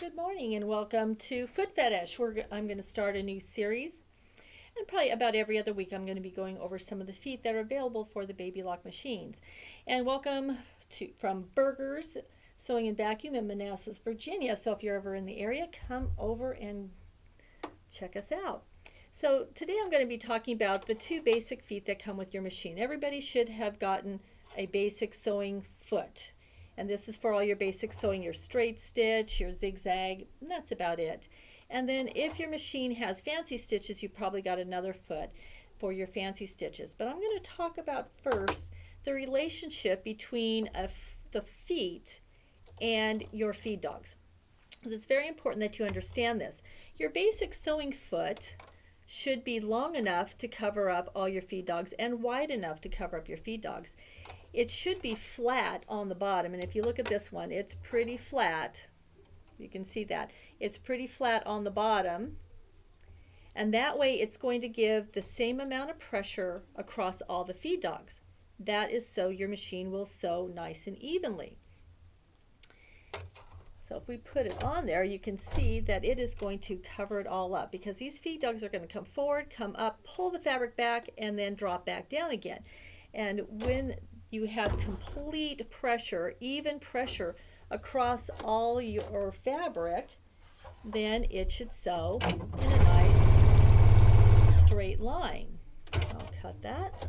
Good morning and welcome to Foot Fetish. I'm going to start a new series, and probably about every other week I'm going to be going over some of the feet that are available for the baby lock machines. And welcome from Burgers Sewing and Vacuum in Manassas, Virginia. So if you're ever in the area, come over and check us out. So today I'm going to be talking about the two basic feet that come with your machine. Everybody should have gotten a basic sewing foot. And this is for all your basic sewing, your straight stitch, your zigzag, and that's about it. And then if your machine has fancy stitches, you probably got another foot for your fancy stitches. But I'm going to talk about first the relationship between the feet and your feed dogs. It's very important that you understand this. Your basic sewing foot should be long enough to cover up all your feed dogs and wide enough to cover up your feed dogs. It should be flat on the bottom, and if you look at this one, it's pretty flat. You can see that. It's pretty flat on the bottom, and that way it's going to give the same amount of pressure across all the feed dogs. That is so your machine will sew nice and evenly. So if we put it on there, you can see that it is going to cover it all up, because these feed dogs are going to come forward, come up, pull the fabric back, and then drop back down again. And when you have complete pressure, even pressure across all your fabric, then it should sew in a nice straight line. I'll cut that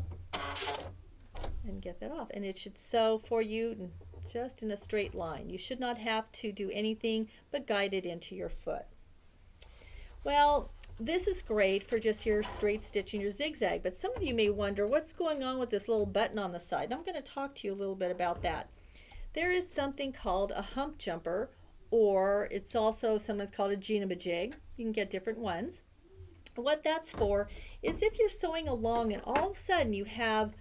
and get that off, and it should sew for you just in a straight line. You should not have to do anything but guide it into your foot. Well, this is great for just your straight stitch and your zigzag, but some of you may wonder what's going on with this little button on the side. I'm going to talk to you a little bit about that. There is something called a hump jumper, or it's also sometimes called a jig. You can get different ones. What that's for is if you're sewing along and all of a sudden you have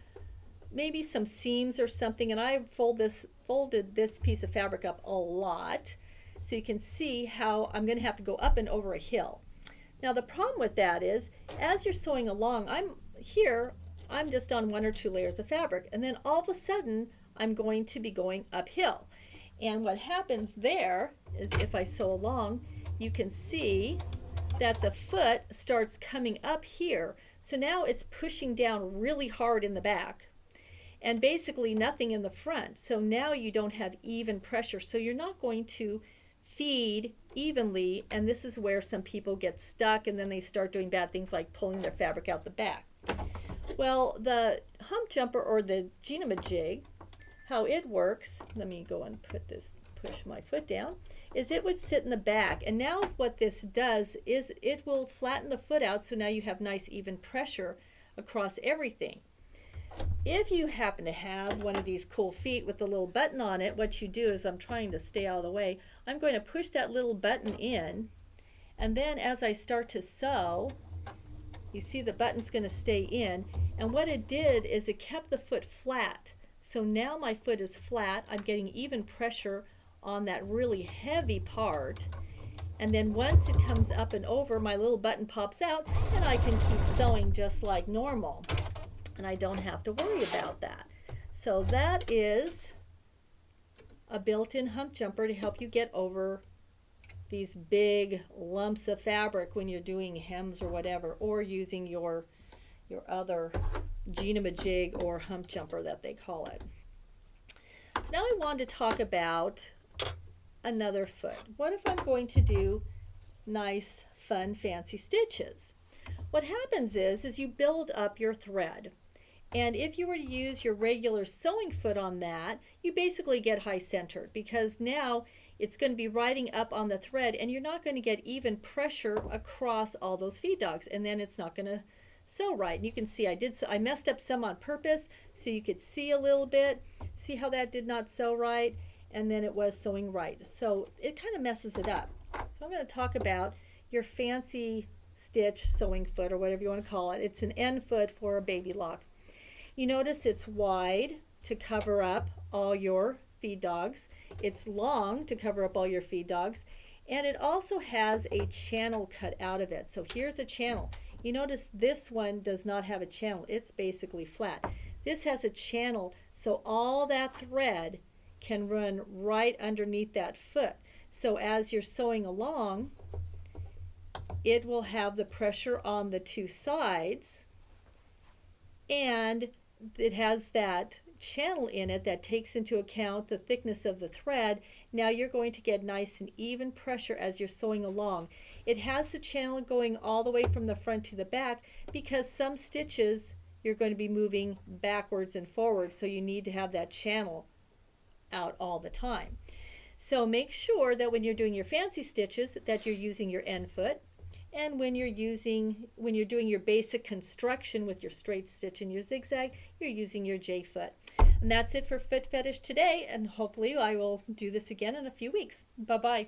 maybe some seams or something, and I folded this piece of fabric up a lot, so you can see how I'm going to have to go up and over a hill. Now the problem with that is, as you're sewing along, I'm just on one or two layers of fabric, and then all of a sudden I'm going to be going uphill. And what happens there is, if I sew along, you can see that the foot starts coming up here. So now it's pushing down really hard in the back and basically nothing in the front. So now you don't have even pressure. So you're not going to feed evenly, and this is where some people get stuck and then they start doing bad things like pulling their fabric out the back. Well, the hump jumper or the jig, how it works, let me go and push my foot down, is it would sit in the back, and now what this does is it will flatten the foot out, so now you have nice even pressure across everything. If you happen to have one of these cool feet with the little button on it, what you do is, I'm trying to stay out of the way, I'm going to push that little button in, and then as I start to sew, you see the button's going to stay in, and what it did is it kept the foot flat. So now my foot is flat, I'm getting even pressure on that really heavy part, and then once it comes up and over, my little button pops out, and I can keep sewing just like normal. And I don't have to worry about that. So that is a built-in hump jumper to help you get over these big lumps of fabric when you're doing hems or whatever, or using your other jig or hump jumper that they call it. So now I want to talk about another foot. What if I'm going to do nice, fun, fancy stitches? What happens is you build up your thread. And if you were to use your regular sewing foot on that, you basically get high centered, because now it's going to be riding up on the thread and you're not going to get even pressure across all those feed dogs, and then it's not going to sew right. And you can see I messed up some on purpose so you could see a little bit, see how that did not sew right, and then it was sewing right. So it kind of messes it up. So I'm going to talk about your fancy stitch sewing foot, or whatever you want to call it. It's an end foot for a baby lock. You notice it's wide to cover up all your feed dogs. It's long to cover up all your feed dogs. And it also has a channel cut out of it. So here's a channel. You notice this one does not have a channel. It's basically flat. This has a channel, so all that thread can run right underneath that foot. So as you're sewing along, it will have the pressure on the two sides, and it has that channel in it that takes into account the thickness of the thread. Now you're going to get nice and even pressure as you're sewing along. It has the channel going all the way from the front to the back because some stitches you're going to be moving backwards and forwards, so you need to have that channel out all the time. So make sure that when you're doing your fancy stitches that you're using your end foot, and when you're doing your basic construction with your straight stitch and your zigzag, you're using your J foot. And that's it for Fit Fetish today, and hopefully I will do this again in a few weeks. Bye-bye.